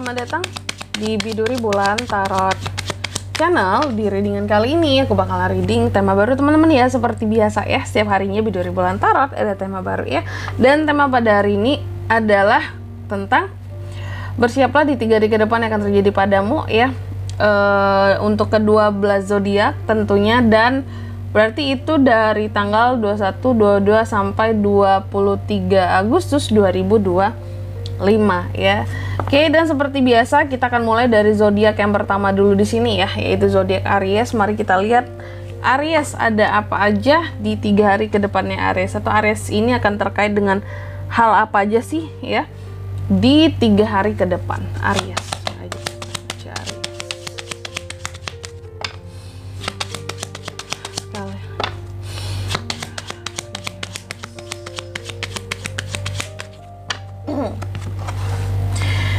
selamat datang di Biduri Bulan Tarot Channel. Di readingan kali ini aku bakal reading tema baru teman-teman ya. Seperti biasa ya, setiap harinya Biduri Bulan Tarot ada tema baru ya. Dan tema pada hari ini adalah tentang bersiaplah di 3 hari ke depan yang akan terjadi padamu ya. Untuk kedua belas zodiak tentunya, dan berarti itu dari tanggal 21, 22 sampai 23 Agustus 2025 ya. Oke, dan seperti biasa kita akan mulai dari zodiak yang pertama dulu di sini ya, yaitu zodiak Aries. Mari kita lihat Aries ada apa aja di 3 hari ke depannya Aries, atau Aries ini akan terkait dengan hal apa aja sih ya di 3 hari ke depan Aries.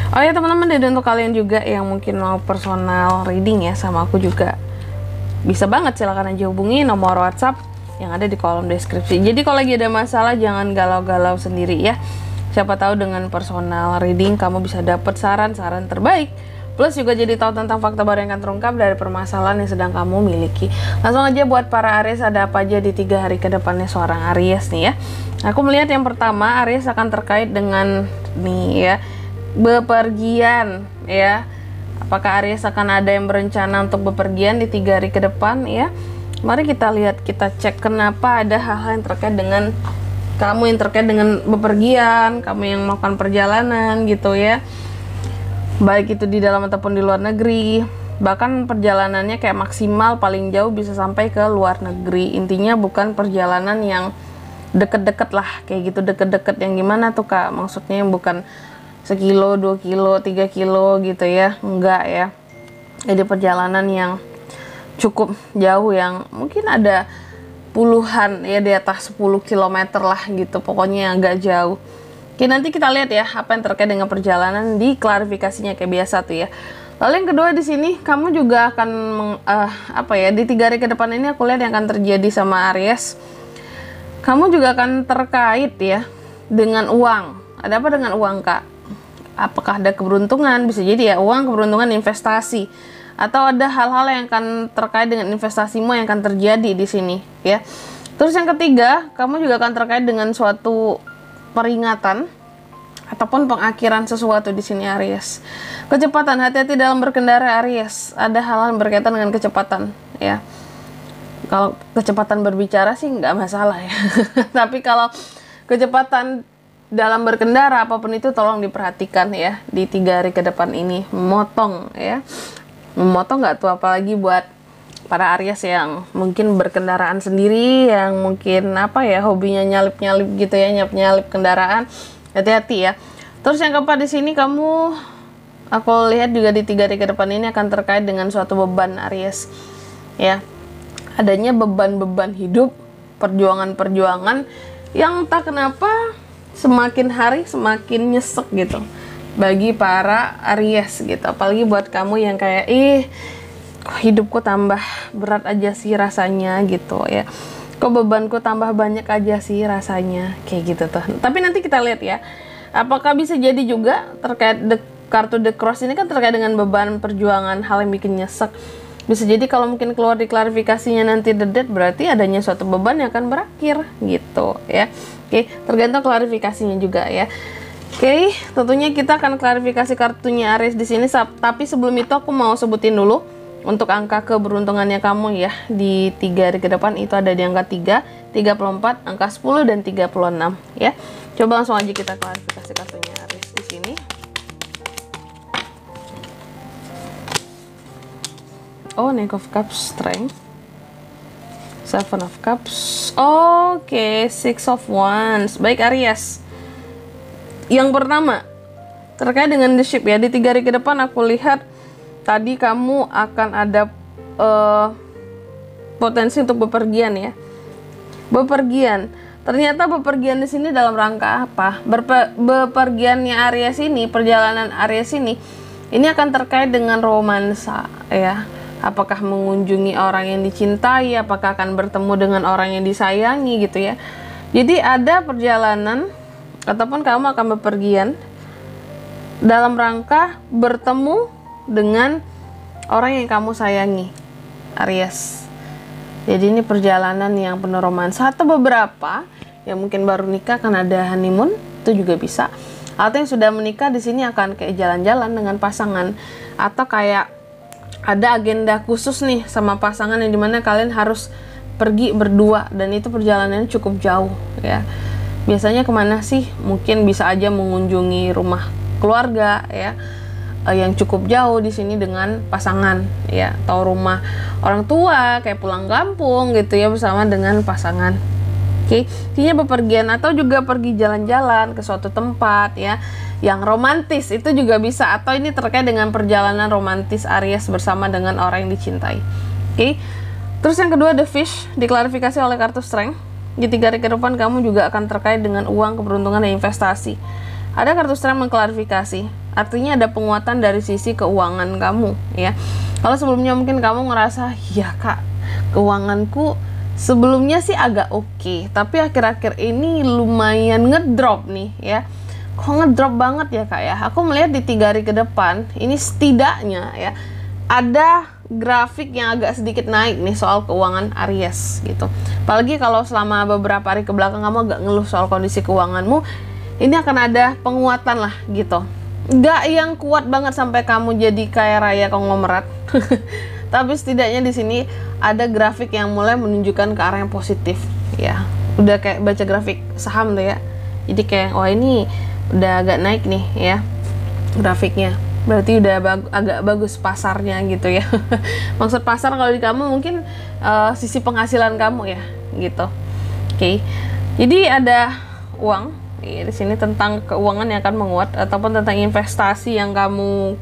Oh ya teman-teman, dan untuk kalian juga yang mungkin mau personal reading ya sama aku juga bisa banget, silahkan aja hubungi nomor WhatsApp yang ada di kolom deskripsi. Jadi kalau lagi ada masalah jangan galau-galau sendiri ya. Siapa tahu dengan personal reading kamu bisa dapet saran-saran terbaik, plus juga jadi tahu tentang fakta baru yang akan terungkap dari permasalahan yang sedang kamu miliki. Langsung aja buat para Aries, ada apa aja di 3 hari ke depannya seorang Aries nih ya. Aku melihat yang pertama Aries akan terkait dengan nih ya, bepergian ya. Apakah Aries akan ada yang berencana untuk bepergian di 3 hari ke depan ya? Mari kita lihat, kita cek kenapa ada hal-hal yang terkait dengan kamu, yang terkait dengan bepergian, kamu yang melakukan perjalanan gitu ya. Baik itu di dalam ataupun di luar negeri. Bahkan perjalanannya kayak maksimal paling jauh bisa sampai ke luar negeri. Intinya bukan perjalanan yang deket-deket lah, kayak gitu, deket-deket yang gimana tuh Kak? Maksudnya yang bukan sekilo, 2 kilo, 3 kilo gitu ya, enggak ya. Jadi perjalanan yang cukup jauh, yang mungkin ada puluhan ya, di atas 10 km lah gitu, pokoknya agak jauh. Oke, nanti kita lihat ya apa yang terkait dengan perjalanan di klarifikasinya kayak biasa tuh ya. Lalu yang kedua di sini kamu juga akan apa ya, di 3 hari ke depan ini aku lihat yang akan terjadi sama Aries, kamu juga akan terkait ya dengan uang. Ada apa dengan uang Kak? Apakah ada keberuntungan? Bisa jadi ya uang, keberuntungan, investasi, atau ada hal-hal yang akan terkait dengan investasimu yang akan terjadi di sini ya. Terus yang ketiga, kamu juga akan terkait dengan suatu peringatan ataupun pengakhiran sesuatu di sini Aries. Kecepatan, hati-hati dalam berkendara Aries. Ada hal-hal yang berkaitan dengan kecepatan ya. Kalau kecepatan berbicara sih nggak masalah ya. Tapi kalau kecepatan dalam berkendara apapun itu tolong diperhatikan ya di 3 hari ke depan ini. Memotong ya, memotong nggak tuh, apalagi buat para Aries yang mungkin berkendaraan sendiri, yang mungkin apa ya, hobinya nyalip-nyalip gitu ya, nyalip-nyalip kendaraan. Hati-hati ya. Terus yang keempat di sini kamu, aku lihat juga di 3 hari ke depan ini akan terkait dengan suatu beban Aries ya. Adanya beban-beban hidup, perjuangan-perjuangan yang entah kenapa semakin hari semakin nyesek gitu bagi para Aries gitu. Apalagi buat kamu yang kayak kok hidupku tambah berat aja sih rasanya gitu ya, kok bebanku tambah banyak aja sih rasanya, kayak gitu tuh. Tapi nanti kita lihat ya, apakah bisa jadi juga terkait kartu The Cross ini kan terkait dengan beban, perjuangan, hal yang bikin nyesek. Bisa jadi kalau mungkin keluar di klarifikasinya nanti the death, berarti adanya suatu beban yang akan berakhir gitu ya. Oke, tergantung klarifikasinya juga ya. Oke, tentunya kita akan klarifikasi kartunya Aries di sini. Tapi sebelum itu aku mau sebutin dulu untuk angka keberuntungannya kamu ya di 3 hari ke depan. Itu ada di angka 3, 34, angka 10 dan 36 ya. Coba langsung aja kita klarifikasi kartunya Aries di sini. Oh, Knight of Cups, Strength, 7 of Cups. Oke, 6 of Wands. Baik Aries, yang pertama terkait dengan the ship ya, di 3 hari ke depan aku lihat tadi kamu akan ada potensi untuk bepergian ya. Bepergian, ternyata bepergian di sini dalam rangka apa? Bepergiannya Aries ini, perjalanan Aries ini akan terkait dengan romansa ya. Apakah mengunjungi orang yang dicintai, apakah akan bertemu dengan orang yang disayangi gitu ya. Jadi ada perjalanan ataupun kamu akan bepergian dalam rangka bertemu dengan orang yang kamu sayangi, Aries. Jadi ini perjalanan yang penuh romansa, atau beberapa yang mungkin baru nikah akan ada honeymoon, itu juga bisa. Atau yang sudah menikah di sini akan kayak jalan-jalan dengan pasangan, atau kayak ada agenda khusus nih sama pasangan yang dimana kalian harus pergi berdua, dan itu perjalanannya cukup jauh ya. Biasanya kemana sih? Mungkin bisa aja mengunjungi rumah keluarga ya, yang cukup jauh di sini dengan pasangan ya, atau rumah orang tua kayak pulang kampung gitu ya bersama dengan pasangan. Oke, intinya bepergian atau juga pergi jalan-jalan ke suatu tempat ya yang romantis, itu juga bisa, atau ini terkait dengan perjalanan romantis Aries bersama dengan orang yang dicintai. Oke. Terus yang kedua, The Fish, diklarifikasi oleh kartu Strength. Di 3 hari ke depan kamu juga akan terkait dengan uang, keberuntungan, dan investasi. Ada kartu Strength mengklarifikasi, artinya ada penguatan dari sisi keuangan kamu ya. Kalau sebelumnya mungkin kamu ngerasa, ya kak, keuanganku sebelumnya sih agak oke, tapi akhir-akhir ini lumayan ngedrop nih ya. Kok ngedrop banget ya kak ya? Aku melihat di 3 hari ke depan ini setidaknya ya ada grafik yang agak sedikit naik nih soal keuangan Aries gitu. Apalagi kalau selama beberapa hari ke belakang kamu agak ngeluh soal kondisi keuanganmu, ini akan ada penguatan lah gitu. Nggak yang kuat banget sampai kamu jadi kaya raya konglomerat, tapi setidaknya di sini ada grafik yang mulai menunjukkan ke arah yang positif ya. Udah kayak baca grafik saham tuh ya. Jadi kayak wah ini udah agak naik nih ya grafiknya. Berarti udah agak bagus pasarnya gitu ya. Maksud pasar kalau di kamu mungkin sisi penghasilan kamu ya gitu. Oke. Jadi ada uang di sini tentang keuangan yang akan menguat, ataupun tentang investasi yang kamu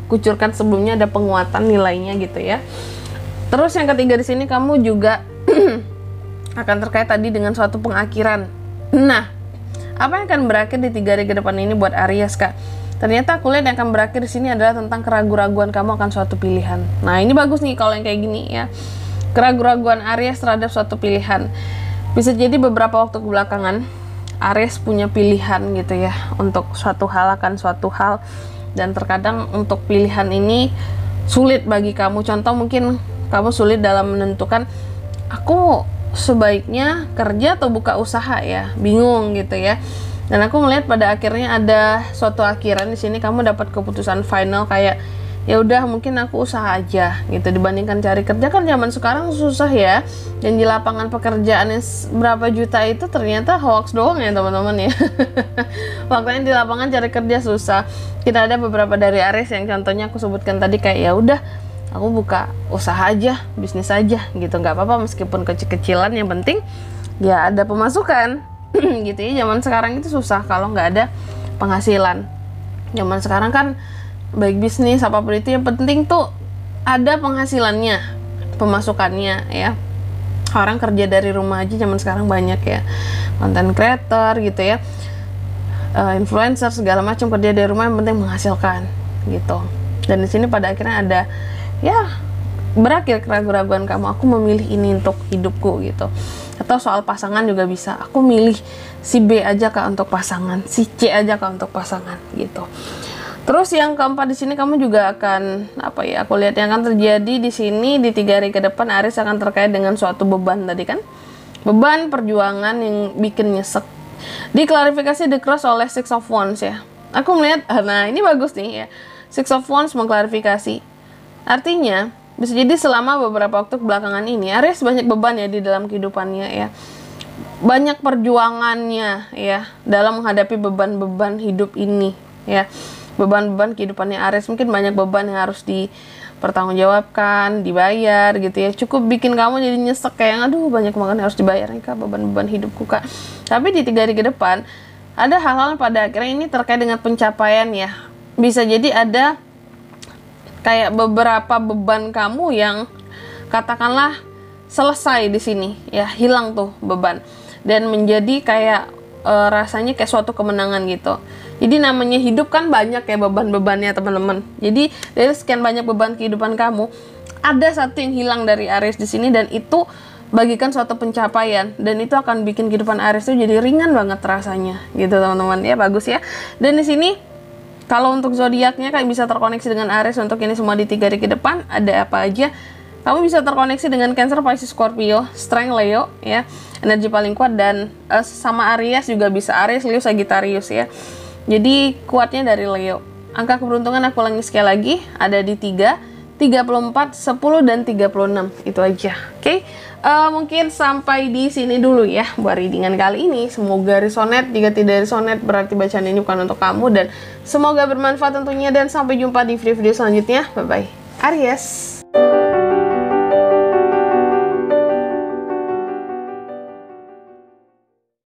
kucurkan sebelumnya ada penguatan nilainya gitu ya. Terus yang ketiga di sini kamu juga akan terkait tadi dengan suatu pengakhiran. Nah, apa yang akan berakhir di 3 hari ke depan ini buat Aries kak? Ternyata aku lihat yang akan berakhir di sini adalah tentang keraguan-raguan kamu akan suatu pilihan. Nah, ini bagus nih kalau yang kayak gini ya. Keraguan-raguan Aries terhadap suatu pilihan. Bisa jadi beberapa waktu kebelakangan Aries punya pilihan gitu ya untuk suatu hal akan suatu hal, dan terkadang untuk pilihan ini sulit bagi kamu. Contoh mungkin kamu sulit dalam menentukan aku sebaiknya kerja atau buka usaha ya, bingung gitu ya. Dan aku melihat pada akhirnya ada suatu akhiran di sini kamu dapat keputusan final kayak ya udah mungkin aku usaha aja gitu, dibandingkan cari kerja. Kan zaman sekarang susah ya, dan di lapangan pekerjaan yang berapa juta itu ternyata hoax doang ya teman-teman ya. Faktanya di lapangan cari kerja susah. Kita ada beberapa dari Aries yang contohnya aku sebutkan tadi kayak ya udah aku buka usaha aja, bisnis aja gitu, nggak apa-apa meskipun kecil-kecilan, yang penting ya ada pemasukan. Gitu ya. Zaman sekarang itu susah kalau nggak ada penghasilan. Zaman sekarang kan baik bisnis apapun itu yang penting tuh ada penghasilannya, pemasukannya ya. Orang kerja dari rumah aja zaman sekarang banyak ya, content creator gitu ya, influencer segala macam kerja dari rumah, yang penting menghasilkan gitu. Dan di sini pada akhirnya ada ya berakhir keraguan-raguan kamu, aku memilih ini untuk hidupku gitu. Atau soal pasangan juga bisa, aku milih si B aja kak untuk pasangan, si C aja kak untuk pasangan gitu. Terus yang keempat di sini kamu juga akan apa ya? Aku lihat yang akan terjadi di sini di 3 hari ke depan Aries akan terkait dengan suatu beban tadi kan, beban perjuangan yang bikin nyesek. Diklarifikasi The Cross oleh Six of Wands ya. Aku melihat, nah ini bagus nih ya. Six of Wands mengklarifikasi. Artinya bisa jadi selama beberapa waktu belakangan ini Aries banyak beban ya di dalam kehidupannya ya. Banyak perjuangannya ya dalam menghadapi beban-beban hidup ini ya. Beban-beban kehidupannya Aries, mungkin banyak beban yang harus dipertanggungjawabkan, dibayar gitu ya. Cukup bikin kamu jadi nyesek kayak aduh banyak banget yang harus dibayar nih kak, beban-beban hidupku kak. Tapi di 3 hari ke depan ada hal-hal pada akhirnya ini terkait dengan pencapaian ya. Bisa jadi ada kayak beberapa beban kamu yang katakanlah selesai di sini ya, hilang tuh beban dan menjadi kayak rasanya kayak suatu kemenangan gitu. Jadi namanya hidup kan banyak ya beban-bebannya teman-teman. Jadi dari sekian banyak beban kehidupan kamu, ada satu yang hilang dari Aries di sini, dan itu bagikan suatu pencapaian, dan itu akan bikin kehidupan Aries itu jadi ringan banget rasanya gitu teman-teman ya. Bagus ya. Dan di sini Kalau untuk zodiaknya kayak bisa terkoneksi dengan Aries. Untuk ini semua di 3 hari ke depan ada apa aja? Kamu bisa terkoneksi dengan Cancer, Pisces, Scorpio, Strength Leo ya, energi paling kuat, dan sama Aries juga bisa Aries, Leo, Sagittarius ya. Jadi kuatnya dari Leo. Angka keberuntungan aku ulangi sekali lagi, ada di 3, 34, 10 dan 36. Itu aja. Oke. Mungkin sampai di sini dulu ya buat readingan kali ini. Semoga resonate. Jika tidak resonate berarti bacaan ini bukan untuk kamu, dan semoga bermanfaat tentunya, dan sampai jumpa di video-video selanjutnya. Bye bye. Aries.